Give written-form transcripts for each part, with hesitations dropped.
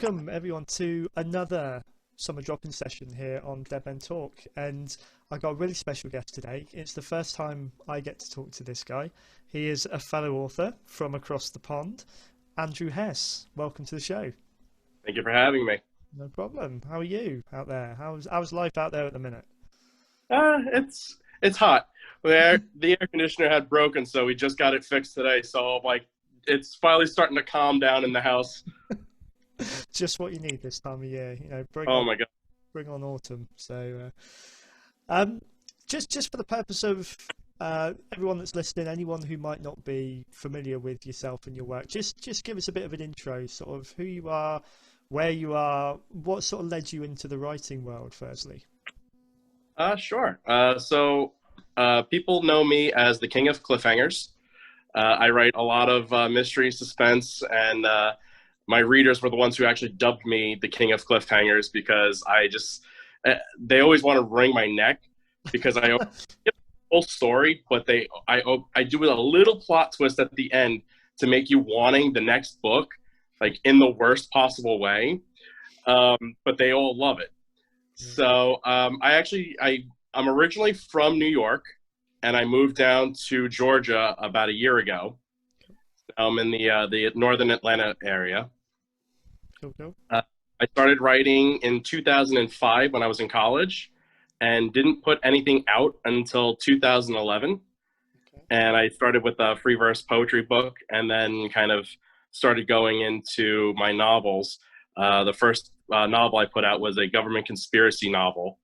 welcome everyone to another summer drop-in session here on Dead Men Talk. And I got a really special guest today. It's the first time I get to talk to this guy. He is a fellow author from across the pond, Andrew Hess. Welcome to the show. Thank you for having me. No problem. How are you out there? How's life out there at the minute? It's hot. The air conditioner had broken, so we just got it fixed today. So it's finally starting to calm down in the house. Just what you need this time of year, Oh my God. bring on autumn. So, just for the purpose of everyone that's listening, anyone who might not be familiar with yourself and your work, just give us a bit of an intro, sort of who you are, where you are, what sort of led you into the writing world, firstly. Sure. People know me as the King of Cliffhangers. I write a lot of mystery, suspense, and my readers were the ones who actually dubbed me the King of Cliffhangers because they always want to wring my neck because I give the whole story, but I do a little plot twist at the end to make you wanting the next book, like in the worst possible way. But they all love it. So I'm originally from New York, and I moved down to Georgia about a year ago. I'm in the northern Atlanta area. Cool. I started writing in 2005 when I was in college, and didn't put anything out until 2011. Okay. And I started with a free verse poetry book, and then kind of started going into my novels. The first novel I put out was a government conspiracy novel,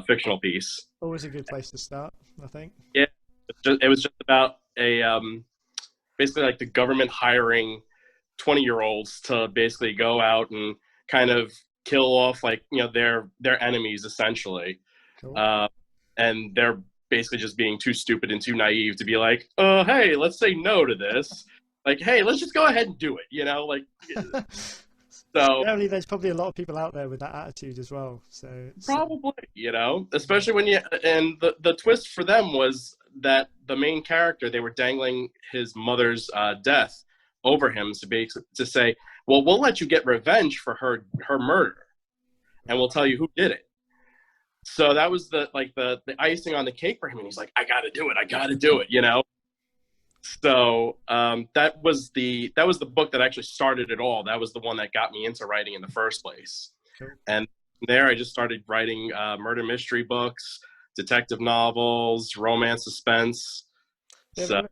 fictional piece. Always a good place to start, I think. Yeah, it was just about basically like the government hiring 20-year-olds to basically go out and kind of kill off their enemies essentially. Cool. And they're basically just being too stupid and too naive to be like, oh, hey, let's say no to this. Like, hey, let's just go ahead and do it, So apparently there's probably a lot of people out there with that attitude as well. So probably, especially when the twist for them was that the main character, they were dangling his mother's death over him to say, well, we'll let you get revenge for her murder, and we'll tell you who did it. So that was the icing on the cake for him, and he's like, I got to do it. So that was the book that actually started it all. That was the one that got me into writing in the first place. Cool. And there I just started writing murder mystery books, detective novels, romance, suspense. So,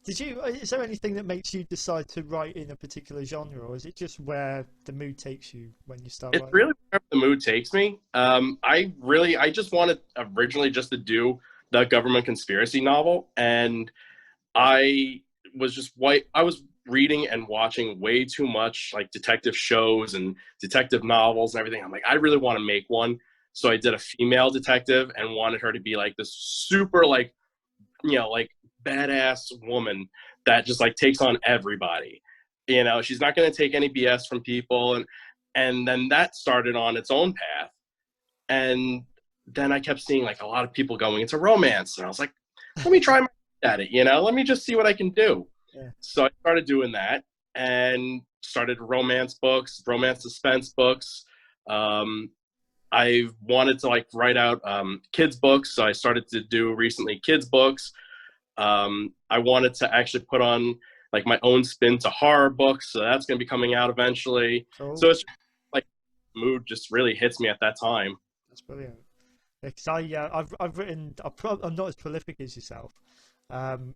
is there anything that makes you decide to write in a particular genre, or is it just where the mood takes you when you start it's writing? really wherever the mood takes me. I just wanted originally just to do the government conspiracy novel, and I was reading and watching way too much like detective shows and detective novels and everything. I'm like, I really want to make one. So I did a female detective and wanted her to be like this super badass woman that just takes on everybody. She's not going to take any BS from people, and then that started on its own path. And then I kept seeing a lot of people going into romance, and I was like, let me try my at it, let me just see what I can do. Yeah. So I started doing that and started romance books, romance suspense books. I wanted to write out kids books, so I started to do recently kids books. I wanted to actually put on my own spin to horror books, so that's going to be coming out eventually. Cool. So it's mood just really hits me at that time. That's brilliant. Because I've written, I'm not as prolific as yourself. I'll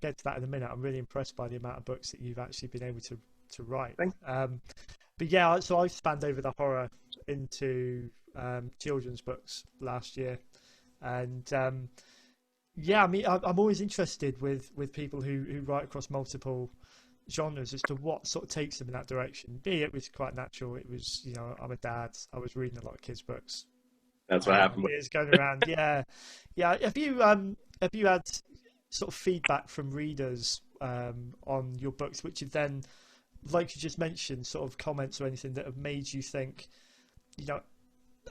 get to that in a minute. I'm really impressed by the amount of books that you've actually been able to write. But yeah, so I spanned over the horror into children's books last year, and yeah, I mean, I'm always interested with people who write across multiple genres as to what sort of takes them in that direction. It was quite natural. It was, I'm a dad. I was reading a lot of kids' books. That's what happened. It's going around. Yeah. Have you had sort of feedback from readers on your books, which have then, like you just mentioned, sort of comments or anything that have made you think,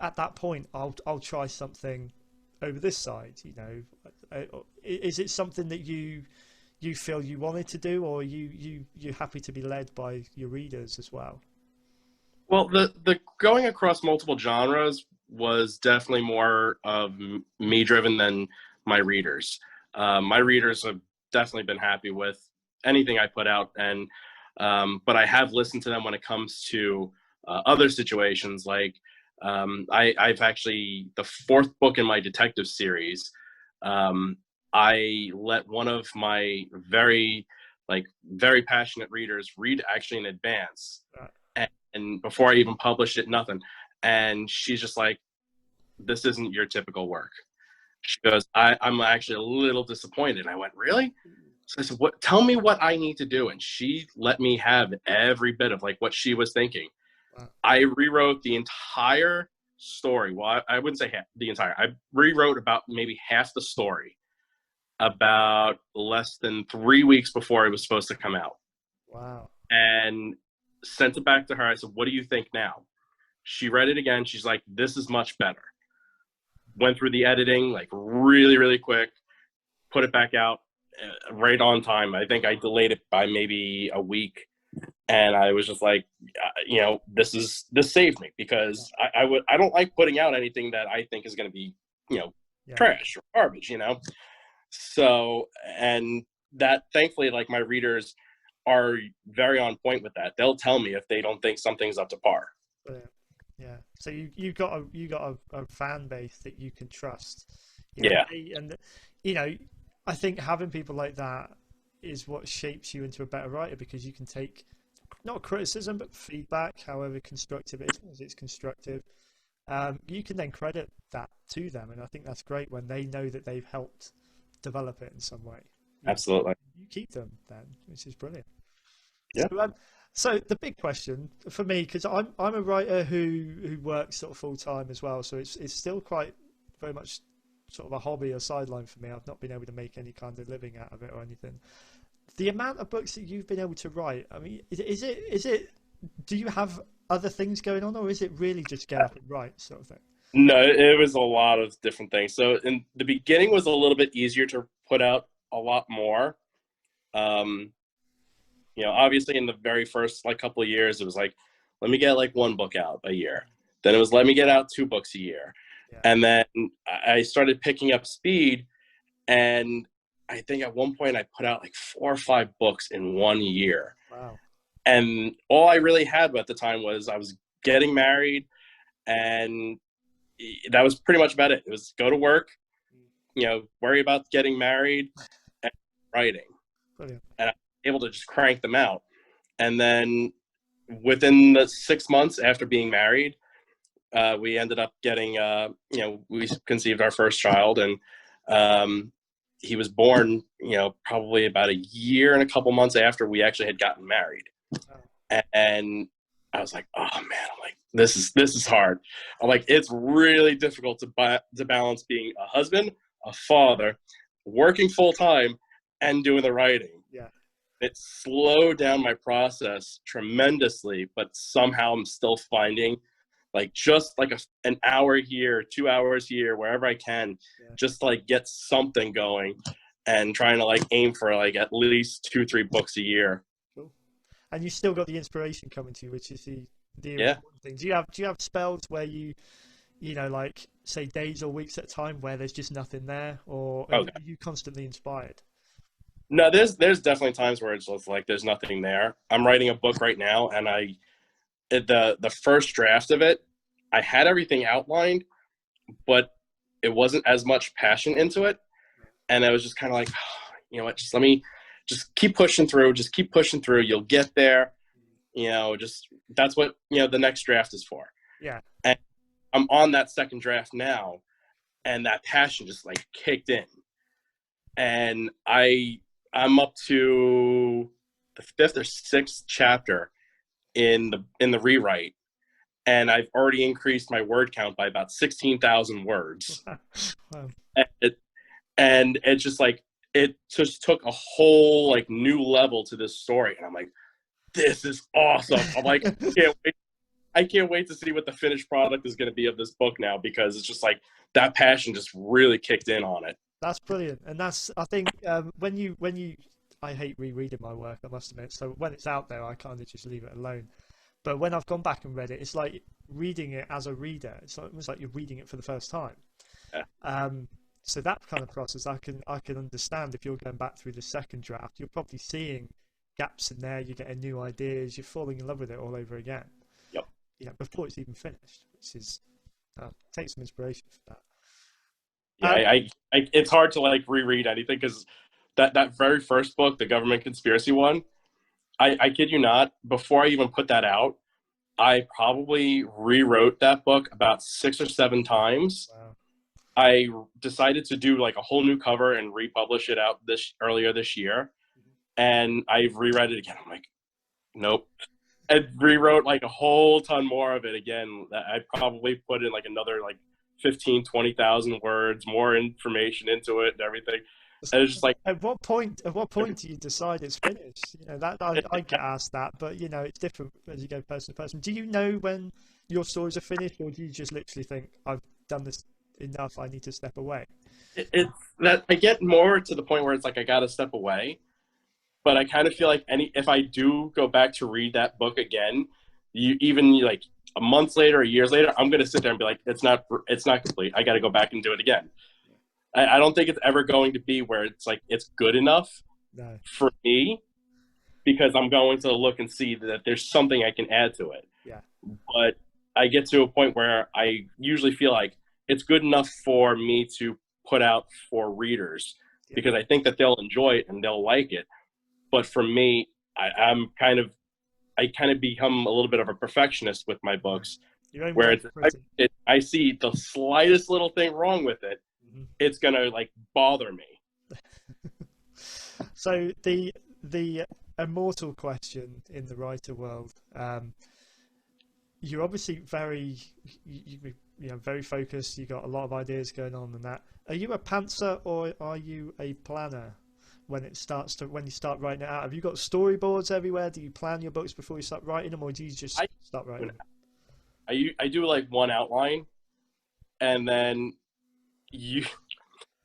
at that point, I'll try something over this side? Is it something that you you feel you wanted to do, or you're happy to be led by your readers as well? Well, the going across multiple genres was definitely more of me driven than my readers. My readers have definitely been happy with anything I put out, and but I have listened to them when it comes to other situations. Like I've actually, the fourth book in my detective series, I let one of my very passionate readers read actually in advance. And before I even published it, nothing. And she's just like, this isn't your typical work. She goes, I'm actually a little disappointed. And I went, really? So I said, tell me what I need to do. And she let me have every bit of like what she was thinking. Wow. I rewrote the entire story. Well, I wouldn't say the entire. I rewrote about maybe half the story about less than 3 weeks before it was supposed to come out. Wow. And sent it back to her. I said, what do you think now? She read it again. She's like, this is much better. Went through the editing like really, really quick, put it back out right on time. I think I delayed it by maybe a week. And I was just like, this saved me, because I don't like putting out anything that I think is going to be, trash or garbage, So, and that thankfully, like, my readers are very on point with that. They'll tell me if they don't think something's up to par. Yeah. So you got a fan base that you can trust. Yeah. And I think having people like that is what shapes you into a better writer, because you can take not criticism but feedback, however constructive it is, as it's constructive. You can then credit that to them, and I think that's great when they know that they've helped develop it in some way. Absolutely. You keep them then, which is brilliant. Yeah. So the big question for me, because I'm a writer who works sort of full time as well, so it's still quite very much sort of a hobby or sideline for me. I've not been able to make any kind of living out of it or anything. The amount of books that you've been able to write, I mean, is it? Do you have other things going on, or is it really just get up and write sort of thing? No, it was a lot of different things. So in the beginning was a little bit easier to put out a lot more. Obviously in the very first couple of years, it was like, let me get one book out a year. Then it was, let me get out 2 books a year. Yeah. And then I started picking up speed, and I think at one point I put out 4 or 5 books in 1 year. Wow. And all I really had at the time was I was getting married, and that was pretty much about it. It was go to work, worry about getting married and writing. Brilliant. And I was able to just crank them out. And then within the 6 months after being married, we ended up getting, we conceived our first child, and he was born, probably about a year and a couple months after we actually had gotten married. Oh. And I was like, oh man, I'm like, this is hard. I'm like, it's really difficult to balance being a husband, a father, working full time, and doing the writing. Yeah. It slowed down my process tremendously, but somehow I'm still finding just an hour here, 2 hours here, wherever I can, just get something going, and trying to aim for at least 2-3 books a year. Cool. And you still got the inspiration coming to you, which is the yeah. important thing. Do you have spells where you say days or weeks at a time where there's just nothing there, or are you constantly inspired? No, there's definitely times where it's just there's nothing there. I'm writing a book right now, and the first draft of it, I had everything outlined, but it wasn't as much passion into it. And I was just kind of you know what, just let me just keep pushing through, you'll get there. Just that's what, the next draft is for. Yeah. And I'm on that second draft now, and that passion just kicked in. And I'm up to the 5th or 6th chapter in the rewrite, and I've already increased my word count by about 16,000 words. Wow. And it's just it just took a whole new level to this story, and I'm like, this is awesome. I'm like, I can't wait to see what the finished product is going to be of this book now, because it's just that passion just really kicked in on it. That's brilliant, and that's, I think, when you I hate rereading my work, I must admit. So when it's out there, I kind of just leave it alone. But when I've gone back and read it, it's like reading it as a reader. It's almost like you're reading it for the first time. Yeah. So that kind of process, I can understand. If you're going back through the second draft, you're probably seeing gaps in there. You're getting new ideas. You're falling in love with it all over again. Yep. You know, before it's even finished, which is take some inspiration from that. Yeah, it's hard to like reread anything because that very first book, the government conspiracy one, I kid you not, before I even put that out, I probably rewrote that book about 6 or 7 times. Wow. I decided to do like a whole new cover and republish it out earlier this year, and I've reread it again. I'm like, nope. I rewrote like a whole ton more of it again. I probably put in like another like 15,000-20,000 words, more information into it and everything. And it's just like, at what point do you decide it's finished? You know, that I get asked that, but you know, it's different as you go person to person. Do you know when your stories are finished, or do you just literally think, I've done this enough, I need to step away? it's that I get more to the point where it's like I got to step away, but I kind of feel like if I do go back to read that book again, even like a month later or years later, I'm gonna sit there and be like, it's not complete. I got to go back and do it again. I don't think it's ever going to be where it's like it's good enough for me, because I'm going to look and see that there's something I can add to it. Yeah. But I get to a point where I usually feel like it's good enough for me to put out for readers, because I think that they'll enjoy it and they'll like it. But for me, I kind of become a little bit of a perfectionist with my books, where I see the slightest little thing wrong with it, it's gonna like bother me. So the immortal question in the writer world, you're obviously very very focused. You got a lot of ideas going on, and that. Are you a pantser or are you a planner? When you start writing it out, have you got storyboards everywhere? Do you plan your books before you start writing them, or do you just start writing them? I do like one outline, and then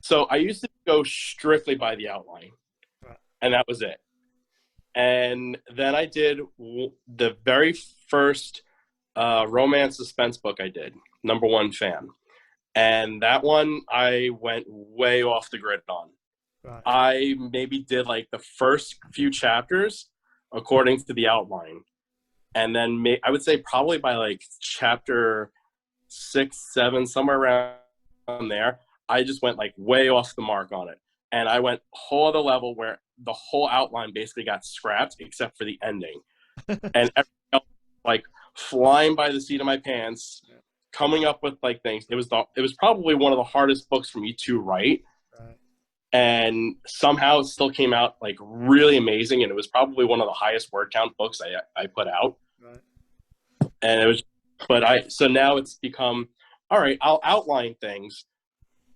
so I used to go strictly by the outline, and that was it. And then I did the very first romance suspense book I did, number 1 fan, and that one I went way off the grid on. Right. I maybe did like the first few chapters according to the outline, and then I would say probably by like chapter 6, 7, somewhere around there, I just went like way off the mark on it, and I went whole other level where the whole outline basically got scrapped except for the ending, and everything else like flying by the seat of my pants, coming up with like things. It was probably one of the hardest books for me to write. Right. And somehow it still came out like really amazing, and it was probably one of the highest word count books I put out. Right. And it was, so now it's become, all right, I'll outline things,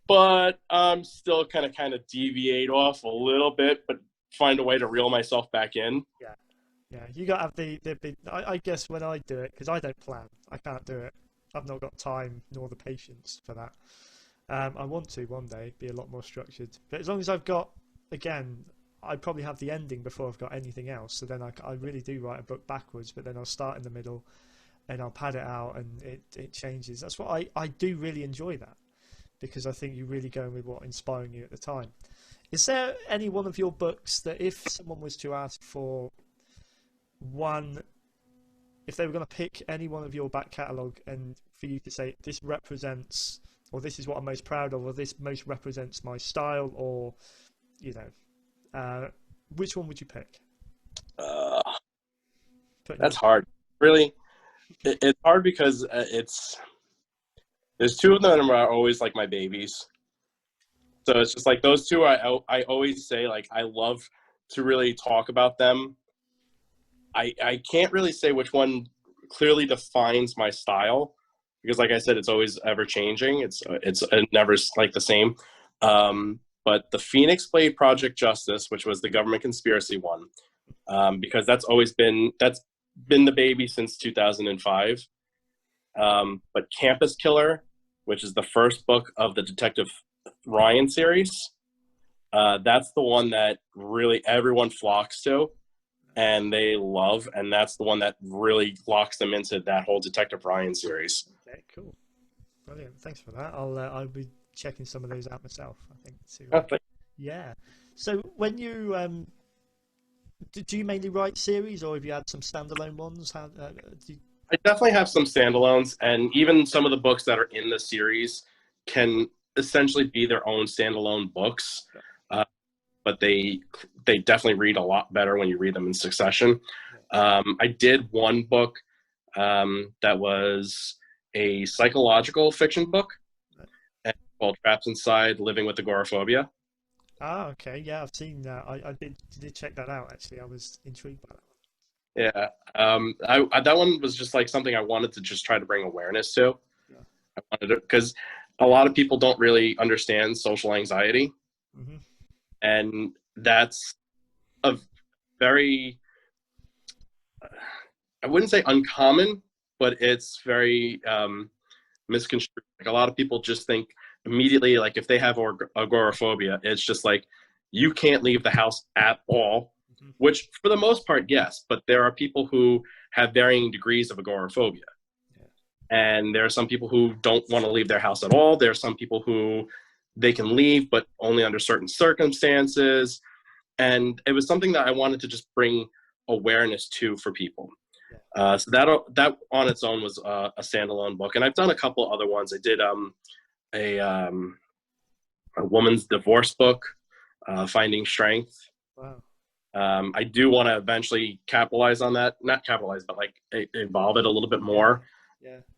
but I'm still kind of deviate off a little bit, but find a way to reel myself back in. Yeah, you got to have the I guess when I do it, because I don't plan, I can't do it. I've not got time nor the patience for that. I want to one day be a lot more structured, but as long as I've got, again, I probably have the ending before I've got anything else, so then I really do write a book backwards, but then I'll start in the middle and I'll pad it out, and it changes. That's what I do really enjoy that, because I think you're really going with what inspiring you at the time. Is there any one of your books that if someone was to ask for one, if they were going to pick any one of your back catalogue and for you to say, this represents, or this is what I'm most proud of, or this most represents my style, or, which one would you pick? That's hard. Really, it's hard because there's 2 of them that are always like my babies. So it's just like those 2 I always say, like, I love to really talk about them. I can't really say which one clearly defines my style, because like I said, it's always ever changing. It's never like the same. But the Phoenix Blade Project Justice, which was the government conspiracy one, because that's been the baby since 2005. But Campus Killer, which is the first book of the Detective Ryan series, That's the one that really everyone flocks to and they love, and that's the one that really locks them into that whole Detective Ryan series. Okay, cool, brilliant. Thanks for that. I'll be checking some of those out myself, I think. Yeah. So when you do you mainly write series, or have you had some standalone ones? I definitely have some standalones, and even some of the books that are in the series can essentially be their own standalone books. But they definitely read a lot better when you read them in succession. I did one book that was a psychological fiction book called Trapped Inside Living with Agoraphobia. Ah, okay. Yeah, I've seen that. I did check that out, actually. I was intrigued by that one. Yeah. That one was just like something I wanted to just try to bring awareness to. Yeah. I wanted to, because a lot of people don't really understand social anxiety. Mm-hmm. And that's a very, I wouldn't say uncommon, but it's very misconstrued. Like, a lot of people just think immediately, like if they have agoraphobia, it's just like you can't leave the house at all, Mm-hmm. which for the most part, yes, but there are people who have varying degrees of agoraphobia. Yeah. And there are some people who don't want to leave their house at all. There are some people who they can leave, but only under certain circumstances. And it was something that I wanted to just bring awareness to for people. So that on its own was a standalone book, and I've done a couple other ones. I did a woman's divorce book, Finding Strength. Wow. I do want to eventually capitalize on that, not capitalize, but like evolve it a little bit more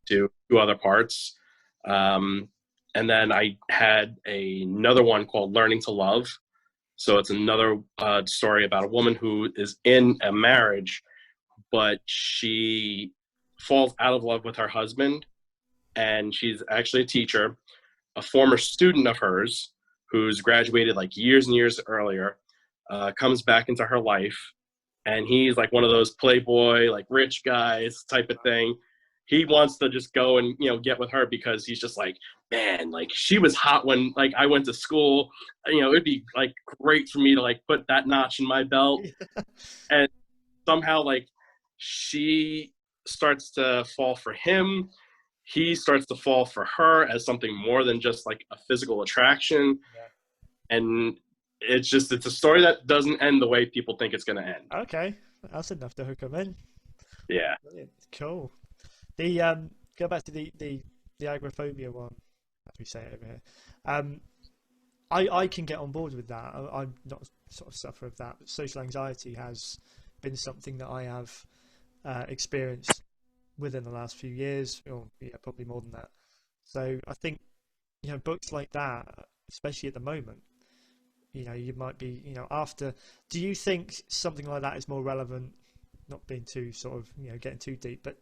to other parts. And then I had another one called Learning to Love. So it's another story about a woman who is in a marriage, but she falls out of love with her husband, and she's actually a teacher. A former student of hers who's graduated like years and years earlier comes back into her life, and he's like one of those playboy, like rich guys type of thing. He wants to just go and, you know, get with her because he's just like, man, like she was hot when like I went to school. You know, it'd be like great for me to like put that notch in my belt. And somehow like she starts to fall for him. He starts to fall for her as something more than just like a physical attraction. And it's a story that doesn't end the way people think it's going to end. Okay, that's enough to hook them in. Yeah. Brilliant. Cool. The go back to the agoraphobia one, as we say it over here. I can get on board with that. I'm not sort of suffer of that, but social anxiety has been something that I have experienced within the last few years, or yeah, probably more than that. So I think, you know, books like that, especially at the moment, you know, you might be, you know, after. Do you think something like that is more relevant? Not being too sort of, you know, getting too deep, but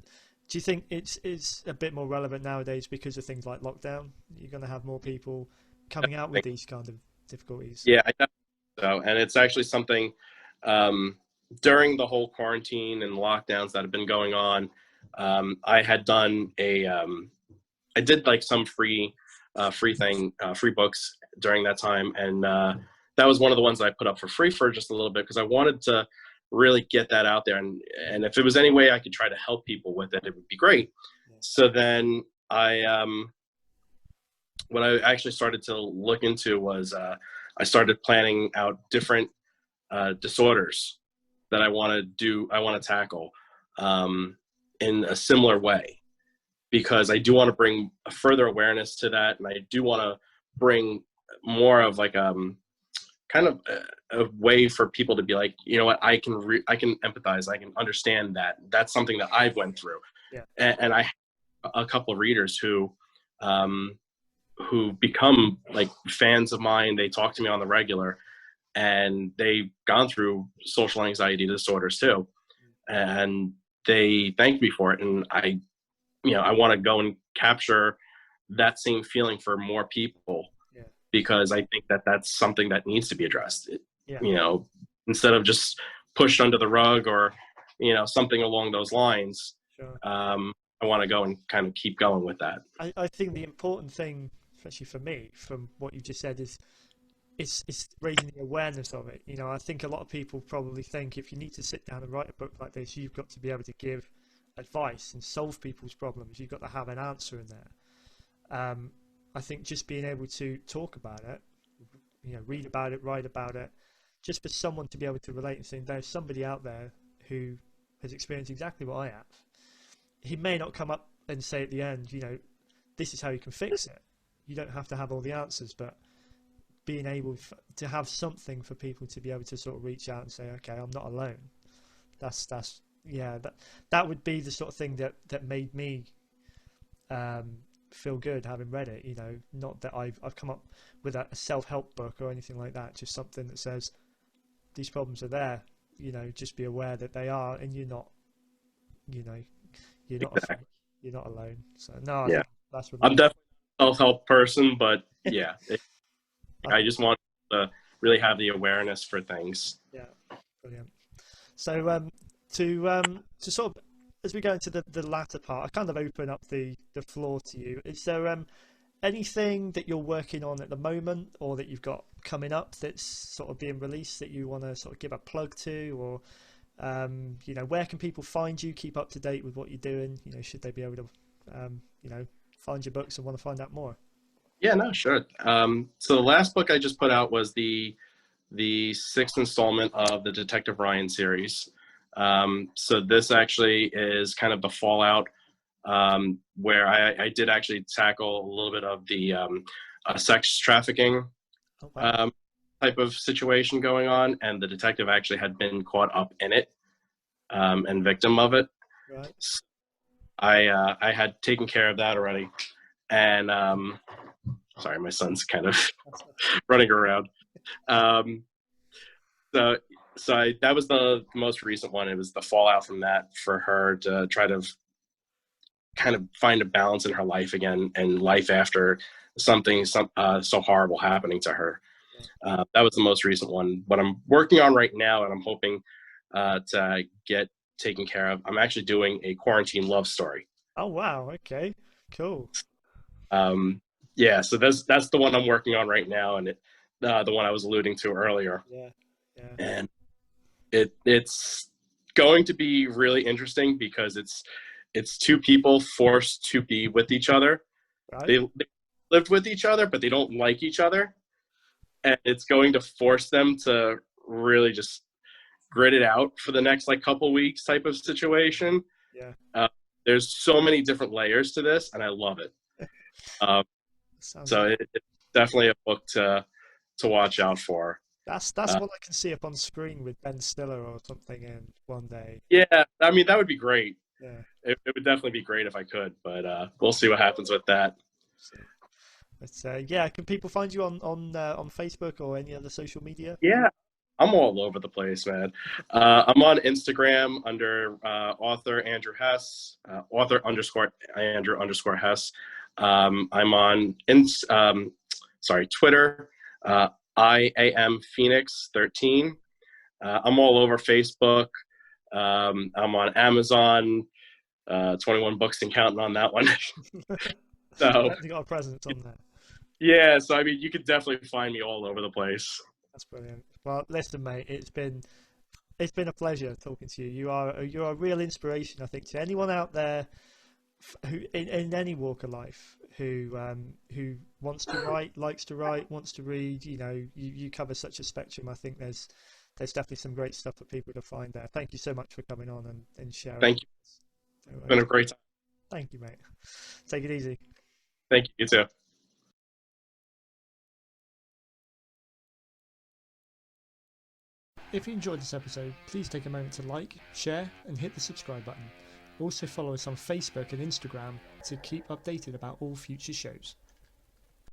do you think it's a bit more relevant nowadays because of things like lockdown? You're going to have more people coming out with these kind of difficulties. Yeah, I think so. And it's actually something during the whole quarantine and lockdowns that have been going on. I had done I did like some free books during that time, and that was one of the ones that I put up for free for just a little bit because I wanted to really get that out there, and if it was any way I could try to help people with it, it would be great. So then what I actually started to look into was I started planning out different disorders that I want to tackle in a similar way, because I do want to bring a further awareness to that, and I do want to bring more of like kind of a way for people to be like, you know what, I can empathize, I can understand that. That's something that I've went through. And I have a couple of readers who become like fans of mine. They talk to me on the regular, and they've gone through social anxiety disorders too, and they thank me for it. And I want to go and capture that same feeling for more people, because I think that that's something that needs to be addressed. You know, instead of just pushed under the rug or, you know, something along those lines. Sure. I want to go and kind of keep going with that. I think the important thing, especially for me, from what you just said, is it's raising the awareness of it. You know, I think a lot of people probably think if you need to sit down and write a book like this, you've got to be able to give advice and solve people's problems. You've got to have an answer in there. I think just being able to talk about it, you know, read about it, write about it, just for someone to be able to relate and think there's somebody out there who has experienced exactly what I have. He may not come up and say at the end, you know, this is how you can fix it. You don't have to have all the answers, but being able to have something for people to be able to sort of reach out and say, okay, I'm not alone. That's yeah, that would be the sort of thing that made me feel good having read it. You know, not that I've come up with a self-help book or anything like that, just something that says these problems are there. You know, just be aware that they are, and you're not, you know, you're not Exactly. you're not alone. So no, I Yeah. think that's really I'm definitely a self-help person, but yeah, I just want to really have the awareness for things. yeah, brilliant. So to sort of, as we go into the latter part, I kind of open up the floor to you. Is there anything that you're working on at the moment, or that you've got coming up that's sort of being released that you want to sort of give a plug to, or you know, where can people find you, keep up to date with what you're doing? You know, should they be able to you know, find your books and want to find out more? Yeah, no, sure. So the last book I just put out was the sixth installment of the Detective Ryan series. So this actually is kind of the fallout, where I did actually tackle a little bit of the sex trafficking Oh wow. type of situation going on, and the detective actually had been caught up in it, and victim of it. Right. So I had taken care of that already, and sorry, my son's kind of running around. Um, so that was the most recent one. It was the fallout from that for her to try to kind of find a balance in her life again, and life after something so horrible happening to her. That was the most recent one. What I'm working on right now, and I'm hoping to get taken care of, I'm actually doing a quarantine love story. Oh wow. Okay. Cool. Um, yeah, so that's the one I'm working on right now, and the one I was alluding to earlier. Yeah. Yeah. And it's going to be really interesting because it's two people forced to be with each other. Right. They lived with each other, but they don't like each other, and it's going to force them to really just grit it out for the next like couple weeks type of situation. Yeah. Uh, there's so many different layers to this, and I love it. Um, Sounds so it's definitely a book to watch out for. that's what I can see up on screen with Ben Stiller or something in one day. Yeah, I mean that would be great. Yeah. It would definitely be great if I could, but we'll see what happens with that. See. But yeah, can people find you on Facebook or any other social media? Yeah, I'm all over the place, man. I'm on Instagram under author Andrew Hess, author underscore Andrew underscore Hess. I'm on Twitter. I am Phoenix 13. I'm all over Facebook. I'm on Amazon. 21 books and counting on that one. So You got a presence on there. yeah, so I mean, you could definitely find me all over the place. That's brilliant. Well, listen, mate, it's been a pleasure talking to you. You're a real inspiration, I think, to anyone out there who in any walk of life who wants to write, likes to write, wants to read. You know, you cover such a spectrum. I think there's definitely some great stuff for people to find there. Thank you so much for coming on and sharing. Thank you. It's been a great time. Thank you, mate. Take it easy. Thank you. You too. If you enjoyed this episode, please take a moment to like, share, and hit the subscribe button. Also follow us on Facebook and Instagram to keep updated about all future shows.